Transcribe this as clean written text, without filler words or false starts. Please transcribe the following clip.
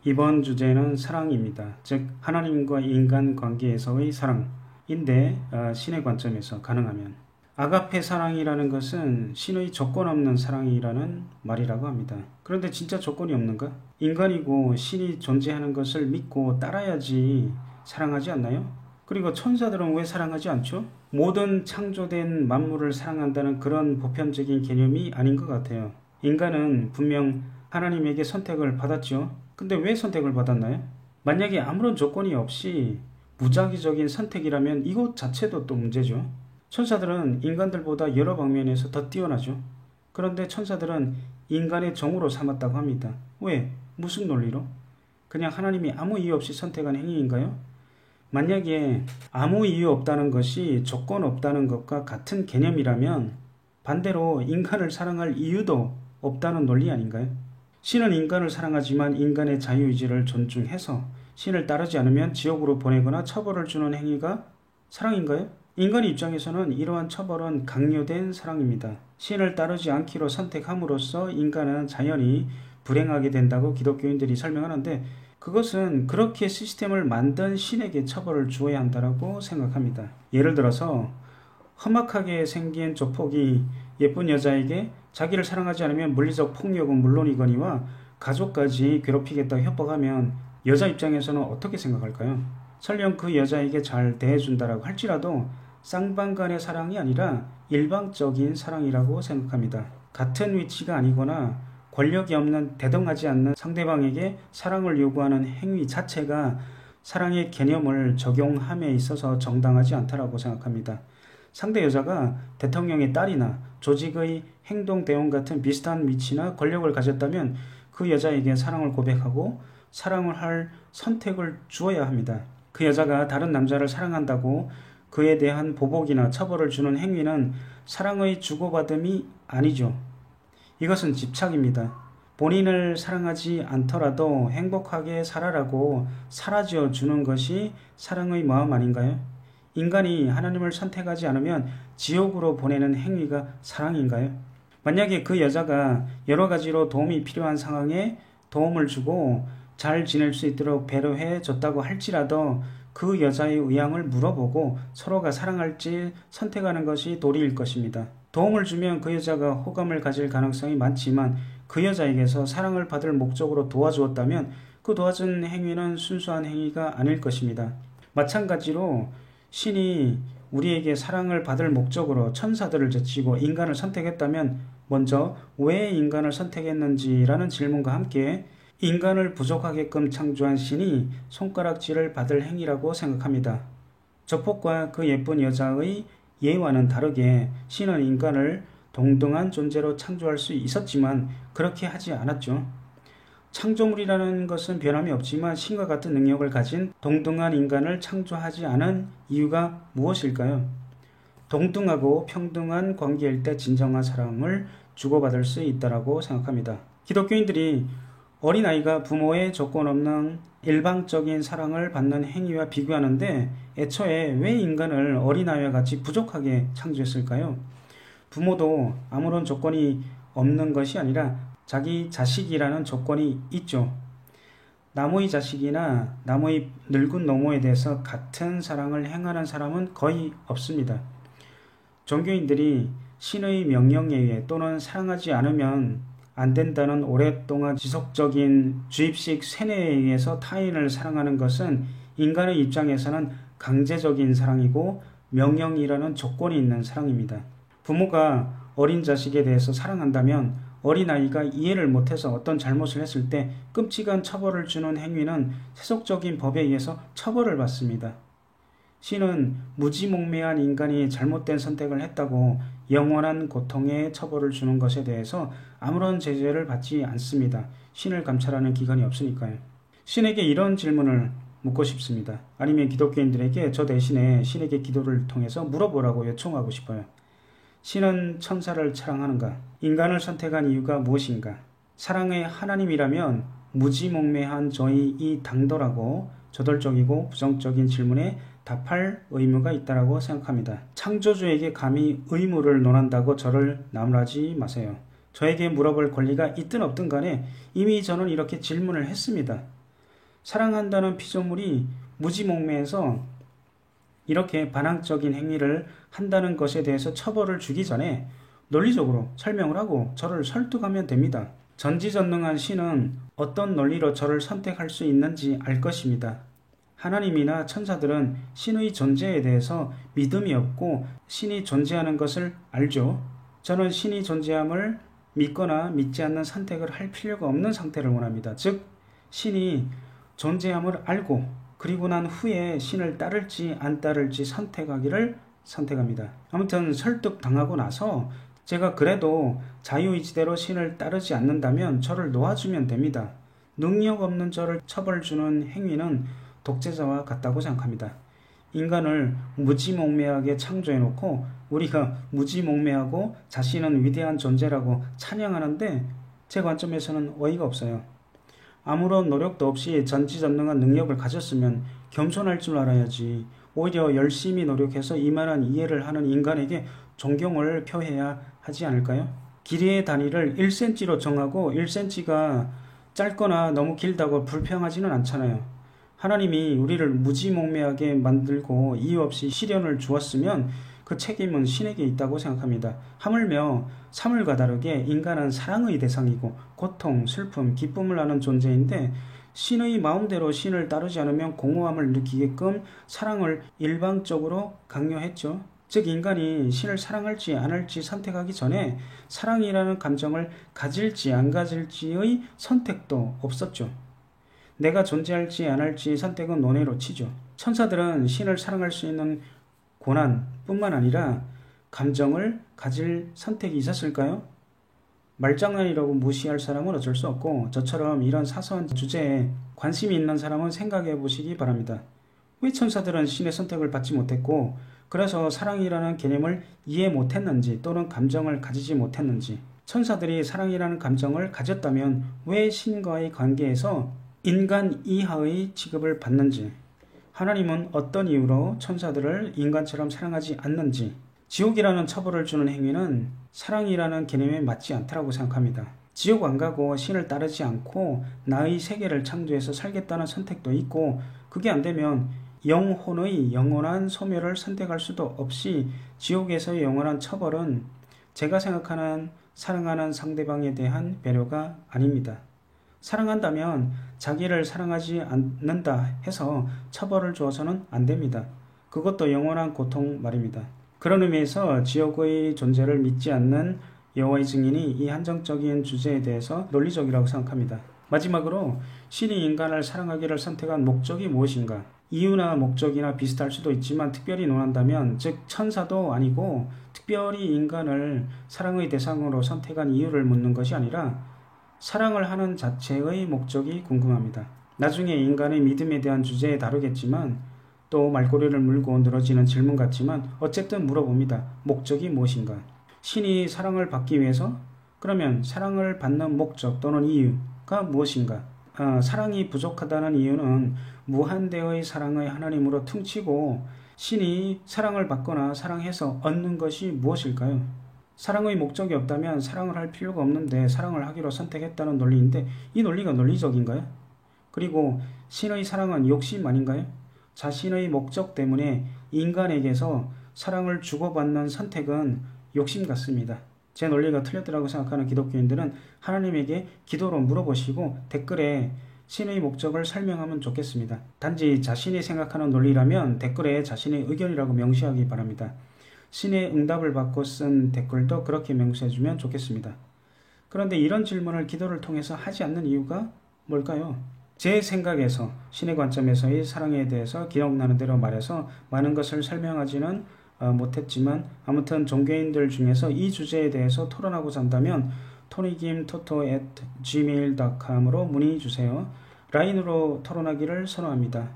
이번 주제는 사랑입니다. 즉 하나님과 인간 관계에서의 사랑인데 신의 관점에서 가능하면 아가페 사랑이라는 것은 신의 조건 없는 사랑이라는 말이라고 합니다. 그런데 진짜 조건이 없는가? 인간이고 신이 존재하는 것을 믿고 따라야지 사랑하지 않나요? 그리고 천사들은 왜 사랑하지 않죠? 모든 창조된 만물을 사랑한다는 그런 보편적인 개념이 아닌 것 같아요. 인간은 분명 하나님에게 선택을 받았죠. 근데 왜 선택을 받았나요? 만약에 아무런 조건이 없이 무작위적인 선택이라면 이것 자체도 또 문제죠. 천사들은 인간들보다 여러 방면에서 더 뛰어나죠. 그런데 천사들은 인간의 종으로 삼았다고 합니다. 왜? 무슨 논리로? 그냥 하나님이 아무 이유 없이 선택한 행위인가요? 만약에 아무 이유 없다는 것이 조건 없다는 것과 같은 개념이라면 반대로 인간을 사랑할 이유도 없다는 논리 아닌가요? 신은 인간을 사랑하지만 인간의 자유의지를 존중해서 신을 따르지 않으면 지옥으로 보내거나 처벌을 주는 행위가 사랑인가요? 인간의 입장에서는 이러한 처벌은 강요된 사랑입니다. 신을 따르지 않기로 선택함으로써 인간은 자연히 불행하게 된다고 기독교인들이 설명하는데 그것은 그렇게 시스템을 만든 신에게 처벌을 주어야 한다고 생각합니다. 예를 들어서 험악하게 생긴 조폭이 예쁜 여자에게 자기를 사랑하지 않으면 물리적 폭력은 물론이거니와 가족까지 괴롭히겠다고 협박하면 여자 입장에서는 어떻게 생각할까요? 설령 그 여자에게 잘 대해준다라고 할지라도 쌍방간의 사랑이 아니라 일방적인 사랑이라고 생각합니다. 같은 위치가 아니거나 권력이 없는 대등하지 않는 상대방에게 사랑을 요구하는 행위 자체가 사랑의 개념을 적용함에 있어서 정당하지 않다라고 생각합니다. 상대 여자가 대통령의 딸이나 조직의 행동 대원 같은 비슷한 위치나 권력을 가졌다면 그 여자에게 사랑을 고백하고 사랑을 할 선택을 주어야 합니다. 그 여자가 다른 남자를 사랑한다고 그에 대한 보복이나 처벌을 주는 행위는 사랑의 주고받음이 아니죠. 이것은 집착입니다. 본인을 사랑하지 않더라도 행복하게 살아라고 사라져 주는 것이 사랑의 마음 아닌가요? 인간이 하나님을 선택하지 않으면 지옥으로 보내는 행위가 사랑인가요? 만약에 그 여자가 여러 가지로 도움이 필요한 상황에 도움을 주고 잘 지낼 수 있도록 배려해 줬다고 할지라도 그 여자의 의향을 물어보고 서로가 사랑할지 선택하는 것이 도리일 것입니다. 도움을 주면 그 여자가 호감을 가질 가능성이 많지만 그 여자에게서 사랑을 받을 목적으로 도와주었다면 그 도와준 행위는 순수한 행위가 아닐 것입니다. 마찬가지로 신이 우리에게 사랑을 받을 목적으로 천사들을 제치고 인간을 선택했다면 먼저 왜 인간을 선택했는지라는 질문과 함께 인간을 부족하게끔 창조한 신이 손가락질을 받을 행위라고 생각합니다. 조폭과 그 예쁜 여자의 예와는 다르게 신은 인간을 동등한 존재로 창조할 수 있었지만 그렇게 하지 않았죠. 창조물이라는 것은 변함이 없지만 신과 같은 능력을 가진 동등한 인간을 창조하지 않은 이유가 무엇일까요? 동등하고 평등한 관계일 때 진정한 사랑을 주고받을 수 있다고 생각합니다. 기독교인들이 어린아이가 부모의 조건 없는 일방적인 사랑을 받는 행위와 비교하는데 애초에 왜 인간을 어린아이와 같이 부족하게 창조했을까요? 부모도 아무런 조건이 없는 것이 아니라 자기 자식이라는 조건이 있죠. 나무의 자식이나 나무의 늙은 노모에 대해서 같은 사랑을 행하는 사람은 거의 없습니다. 종교인들이 신의 명령에 의해 또는 사랑하지 않으면 안 된다는 오랫동안 지속적인 주입식 세뇌에 의해서 타인을 사랑하는 것은 인간의 입장에서는 강제적인 사랑이고 명령이라는 조건이 있는 사랑입니다. 부모가 어린 자식에 대해서 사랑한다면 어린아이가 이해를 못해서 어떤 잘못을 했을 때 끔찍한 처벌을 주는 행위는 세속적인 법에 의해서 처벌을 받습니다. 신은 무지몽매한 인간이 잘못된 선택을 했다고 영원한 고통에 처벌을 주는 것에 대해서 아무런 제재를 받지 않습니다. 신을 감찰하는 기관이 없으니까요. 신에게 이런 질문을 묻고 싶습니다. 아니면 기독교인들에게 저 대신에 신에게 기도를 통해서 물어보라고 요청하고 싶어요. 신은 천사를 사랑하는가? 인간을 선택한 이유가 무엇인가? 사랑의 하나님이라면 무지몽매한 저희 이 당돌하고 저돌적이고 부정적인 질문에 답할 의무가 있다고 생각합니다. 창조주에게 감히 의무를 논한다고 저를 나무라지 마세요. 저에게 물어볼 권리가 있든 없든 간에 이미 저는 이렇게 질문을 했습니다. 사랑한다는 피조물이 무지몽매해서 이렇게 반항적인 행위를 한다는 것에 대해서 처벌을 주기 전에 논리적으로 설명을 하고 저를 설득하면 됩니다. 전지전능한 신은 어떤 논리로 저를 선택할 수 있는지 알 것입니다. 하나님이나 천사들은 신의 존재에 대해서 믿음이 없고 신이 존재하는 것을 알죠. 저는 신이 존재함을 믿거나 믿지 않는 선택을 할 필요가 없는 상태를 원합니다. 즉, 신이 존재함을 알고 그리고 난 후에 신을 따를지 안 따를지 선택하기를 선택합니다. 아무튼 설득당하고 나서 제가 그래도 자유의지대로 신을 따르지 않는다면 저를 놓아주면 됩니다. 능력 없는 저를 처벌 주는 행위는 독재자와 같다고 생각합니다. 인간을 무지몽매하게 창조해놓고 우리가 무지몽매하고 자신은 위대한 존재라고 찬양하는데 제 관점에서는 어이가 없어요. 아무런 노력도 없이 전지전능한 능력을 가졌으면 겸손할 줄 알아야지. 오히려 열심히 노력해서 이만한 이해를 하는 인간에게 존경을 표해야 하지 않을까요? 길이의 단위를 1cm로 정하고 1cm가 짧거나 너무 길다고 불평하지는 않잖아요. 하나님이 우리를 무지몽매하게 만들고 이유 없이 시련을 주었으면 그 책임은 신에게 있다고 생각합니다. 하물며 사물과 다르게 인간은 사랑의 대상이고 고통, 슬픔, 기쁨을 아는 존재인데 신의 마음대로 신을 따르지 않으면 공허함을 느끼게끔 사랑을 일방적으로 강요했죠. 즉 인간이 신을 사랑할지 안 할지 선택하기 전에 사랑이라는 감정을 가질지 안 가질지의 선택도 없었죠. 내가 존재할지 안 할지 선택은 논외로 치죠. 천사들은 신을 사랑할 수 있는 고난뿐만 아니라 감정을 가질 선택이 있었을까요? 말장난이라고 무시할 사람은 어쩔 수 없고 저처럼 이런 사소한 주제에 관심이 있는 사람은 생각해 보시기 바랍니다. 왜 천사들은 신의 선택을 받지 못했고 그래서 사랑이라는 개념을 이해 못했는지 또는 감정을 가지지 못했는지 천사들이 사랑이라는 감정을 가졌다면 왜 신과의 관계에서 인간 이하의 취급을 받는지 하나님은 어떤 이유로 천사들을 인간처럼 사랑하지 않는지 지옥이라는 처벌을 주는 행위는 사랑이라는 개념에 맞지 않다고 생각합니다. 지옥 안 가고 신을 따르지 않고 나의 세계를 창조해서 살겠다는 선택도 있고 그게 안 되면 영혼의 영원한 소멸을 선택할 수도 없이 지옥에서의 영원한 처벌은 제가 생각하는 사랑하는 상대방에 대한 배려가 아닙니다. 사랑한다면 자기를 사랑하지 않는다 해서 처벌을 주어서는 안 됩니다. 그것도 영원한 고통 말입니다. 그런 의미에서 지옥의 존재를 믿지 않는 여호와의 증인이 이 한정적인 주제에 대해서 논리적이라고 생각합니다. 마지막으로 신이 인간을 사랑하기를 선택한 목적이 무엇인가? 이유나 목적이나 비슷할 수도 있지만 특별히 논한다면 즉 천사도 아니고 특별히 인간을 사랑의 대상으로 선택한 이유를 묻는 것이 아니라 사랑을 하는 자체의 목적이 궁금합니다. 나중에 인간의 믿음에 대한 주제에 다루겠지만 또 말꼬리를 물고 늘어지는 질문 같지만 어쨌든 물어봅니다. 목적이 무엇인가? 신이 사랑을 받기 위해서? 그러면 사랑을 받는 목적 또는 이유가 무엇인가? 사랑이 부족하다는 이유는 무한대의 사랑의 하나님으로 퉁치고 신이 사랑을 받거나 사랑해서 얻는 것이 무엇일까요? 사랑의 목적이 없다면 사랑을 할 필요가 없는데 사랑을 하기로 선택했다는 논리인데 이 논리가 논리적인가요? 그리고 신의 사랑은 욕심 아닌가요? 자신의 목적 때문에 인간에게서 사랑을 주고받는 선택은 욕심 같습니다. 제 논리가 틀렸다고 생각하는 기독교인들은 하나님에게 기도로 물어보시고 댓글에 신의 목적을 설명하면 좋겠습니다. 단지 자신이 생각하는 논리라면 댓글에 자신의 의견이라고 명시하기 바랍니다. 신의 응답을 받고 쓴 댓글도 그렇게 명시해주면 좋겠습니다. 그런데 이런 질문을 기도를 통해서 하지 않는 이유가 뭘까요? 제 생각에서 신의 관점에서의 사랑에 대해서 기억나는 대로 말해서 많은 것을 설명하지는 못했지만 아무튼 종교인들 중에서 이 주제에 대해서 토론하고자 한다면 토니김토토@gmail.com으로 문의 주세요. 라인으로 토론하기를 선호합니다.